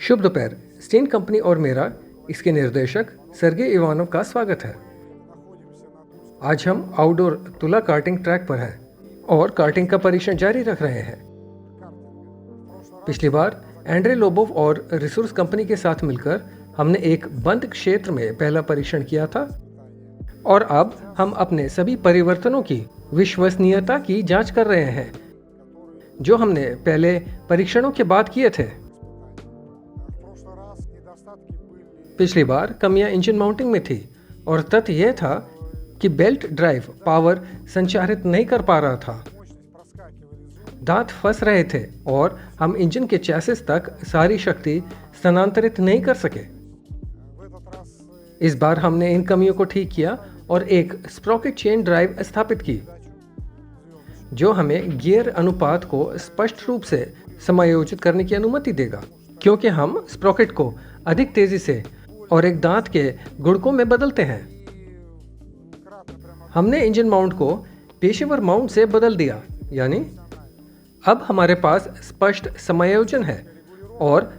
शुभ दोपहर। Stand company और मेरा इसके निर्देशक सर्गेई इवानोव का स्वागत है। आज हम आउटडोर तुला कार्टिंग ट्रैक पर हैं और कार्टिंग का परीक्षण जारी रख रहे हैं। पिछली बार एंड्रे लोबोव और रिसोर्स कंपनी के साथ मिलकर हमने एक बंद क्षेत्र में पहला परीक्षण किया था और अब हम अपने सभी परिवर्तनों की विश्वसनीयता की जांच कर रहे हैं जो हमने पहले परीक्षणों के बाद किए थे। पिछली बार कमियां इंजन माउंटिंग में थी और तथ्य यह था कि बेल्ट ड्राइव पावर संचारित नहीं कर पा रहा था। दांत फंस रहे थे और हम इंजन के चैसिस तक सारी शक्ति स्थानांतरित नहीं कर सके। इस बार हमने इन कमियों को ठीक किया और एक स्प्रॉकेट चेन ड्राइव स्थापित की जो हमें गियर अनुपात को स्पष्ट रूप से समायोजित करने की अनुमति देगा, क्योंकि हम स्प्रॉकेट को अधिक तेजी से और एक दांत के गुणकों में बदलते हैं। हमने इंजन माउंट को पेशेवर माउंट से बदल दिया, यानी अब हमारे पास स्पष्ट समायोजन है और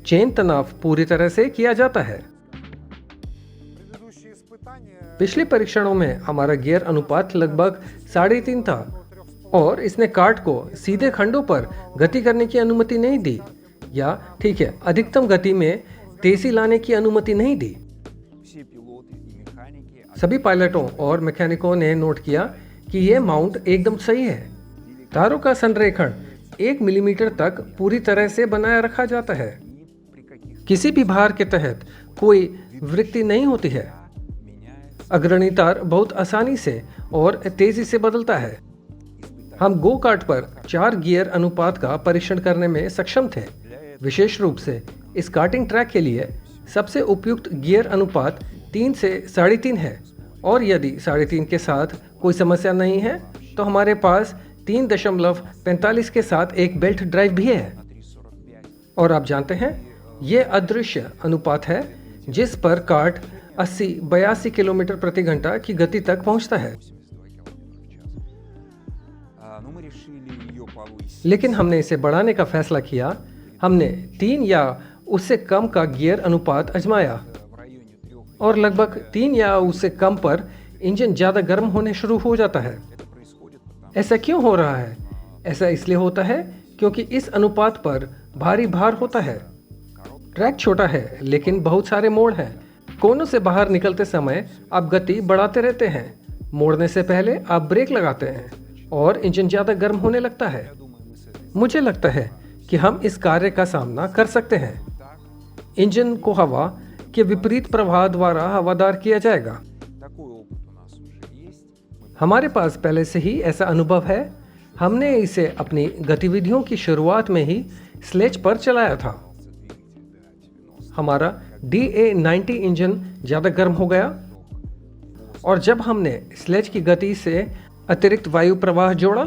चेन तनाव पूरी तरह से किया जाता है। पिछले परीक्षणों में हमारा गियर अनुपात लगभग 3.5 था और इसने कार्ट को सीधे खंडों पर गति करने की अनुमति नहीं दी, या ठीक है, अधिकतम गति में तेजी लाने की अनुमति नहीं दी। सभी पायलटों और मैकेनिकों ने नोट किया कि यह माउंट एकदम सही है। तारों का संरेखण 1 मिलीमीटर तक पूरी तरह से बनाए रखा जाता है। किसी भी भार के तहत कोई वृत्ति नहीं होती है। अग्रणी तार बहुत आसानी से और तेजी से बदलता है। हम गो कार्ट पर 4 गियर अनुपात का परीक्षण करने में सक्षम थे। विशेष रूप से इस कार्टिंग ट्रैक के लिए सबसे उपयुक्त गियर अनुपात 3 से 3.5 है और यदि 3.5 के साथ कोई समस्या नहीं है तो हमारे पास 3.45 के साथ एक बेल्ट ड्राइव भी है। और आप जानते हैं, ये अदृश्य अनुपात है जिस पर कार्ट 80-82 किलोमीटर प्रति घंटा की गति तक पहुंचता है। लेकिन हमने इसे बढ़ाने का फैसला किया। हमने 3 या उससे कम का गियर अनुपात आजमाया और लगभग 3 या उससे कम पर इंजन ज़्यादा गर्म होने शुरू हो जाता है। ऐसा क्यों हो रहा है? ऐसा इसलिए होता है क्योंकि इस अनुपात पर भारी भार होता है। ट्रैक छोटा है लेकिन बहुत सारे मोड़ हैं। कोनों से बाहर निकलते समय आप गति बढ़ाते रहते हैं। मोड़ने से पहले आप ब्रेक लगाते हैं और इंजन ज़्यादा गर्म होने लगता है। मुझे लगता है कि हम इस कार्य का सामना कर सकते हैं। इंजन को हवा के विपरीत प्रवाह द्वारा हवादार किया जाएगा। हमारे पास पहले से ही ऐसा अनुभव है। हमने इसे अपनी गतिविधियों की शुरुआत में ही स्लेज पर चलाया था। हमारा DA90 इंजन ज़्यादा गर्म हो गया और जब हमने स्लेज की गति से अतिरिक्त वायु प्रवाह जोड़ा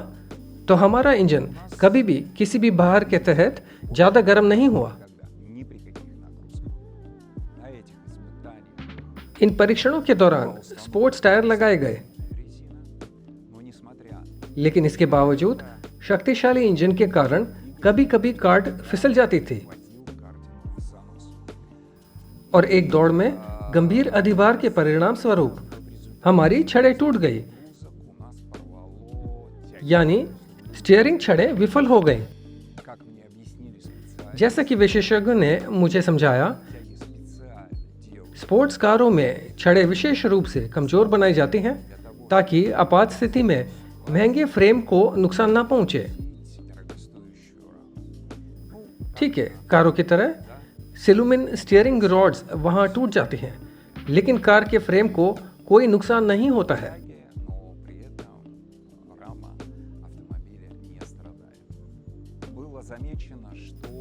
तो हमारा इंजन कभी भी किसी भी भार के तहत ज़्यादा गर्म नहीं हुआ। इन परीक्षणों के दौरान स्पोर्ट्स टायर लगाए गए, लेकिन इसके बावजूद शक्तिशाली इंजन के कारण कभी कभी कार्ट फिसल जाती थी और एक दौड़ में गंभीर अधिभार के परिणाम स्वरूप हमारी छड़ें टूट गई, यानी स्टीयरिंग छड़ें विफल हो गई। जैसा कि विशेषज्ञों ने मुझे समझाया, स्पोर्ट्स कारों में छड़ें विशेष रूप से कमजोर बनाई जाती हैं ताकि आपात स्थिति में महंगे फ्रेम को नुकसान ना पहुंचे। ठीक है, कारों की तरह सिलुमिन स्टीयरिंग रॉड्स वहां टूट जाती हैं, लेकिन कार के फ्रेम को कोई नुकसान नहीं होता है।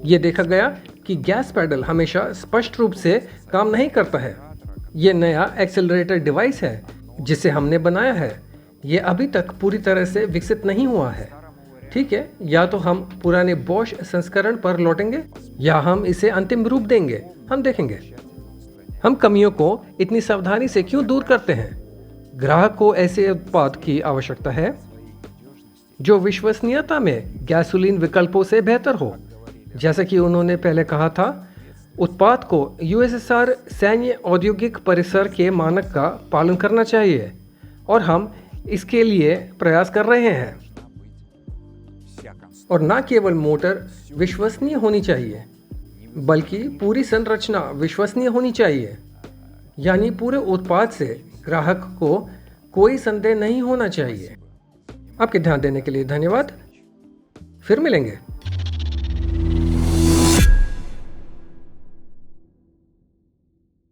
ये देखा गया कि गैस पैडल हमेशा स्पष्ट रूप से काम नहीं करता है। ये नया एक्सेलरेटर डिवाइस है जिसे हमने बनाया है। ये अभी तक पूरी तरह से विकसित नहीं हुआ है। ठीक है, या तो हम पुराने बॉश संस्करण पर लौटेंगे या हम इसे अंतिम रूप देंगे। हम देखेंगे। हम कमियों को इतनी सावधानी से क्यों दूर करते हैं? ग्राहक को ऐसे उत्पाद की आवश्यकता है जो विश्वसनीयता में गैसोलीन विकल्पों से बेहतर हो। जैसा कि उन्होंने पहले कहा था, उत्पाद को यूएसएसआर सैन्य औद्योगिक परिसर के मानक का पालन करना चाहिए और हम इसके लिए प्रयास कर रहे हैं। और न केवल मोटर विश्वसनीय होनी चाहिए बल्कि पूरी संरचना विश्वसनीय होनी चाहिए, यानी पूरे उत्पाद से ग्राहक को कोई संदेह नहीं होना चाहिए। आपके ध्यान देने के लिए धन्यवाद। फिर मिलेंगे।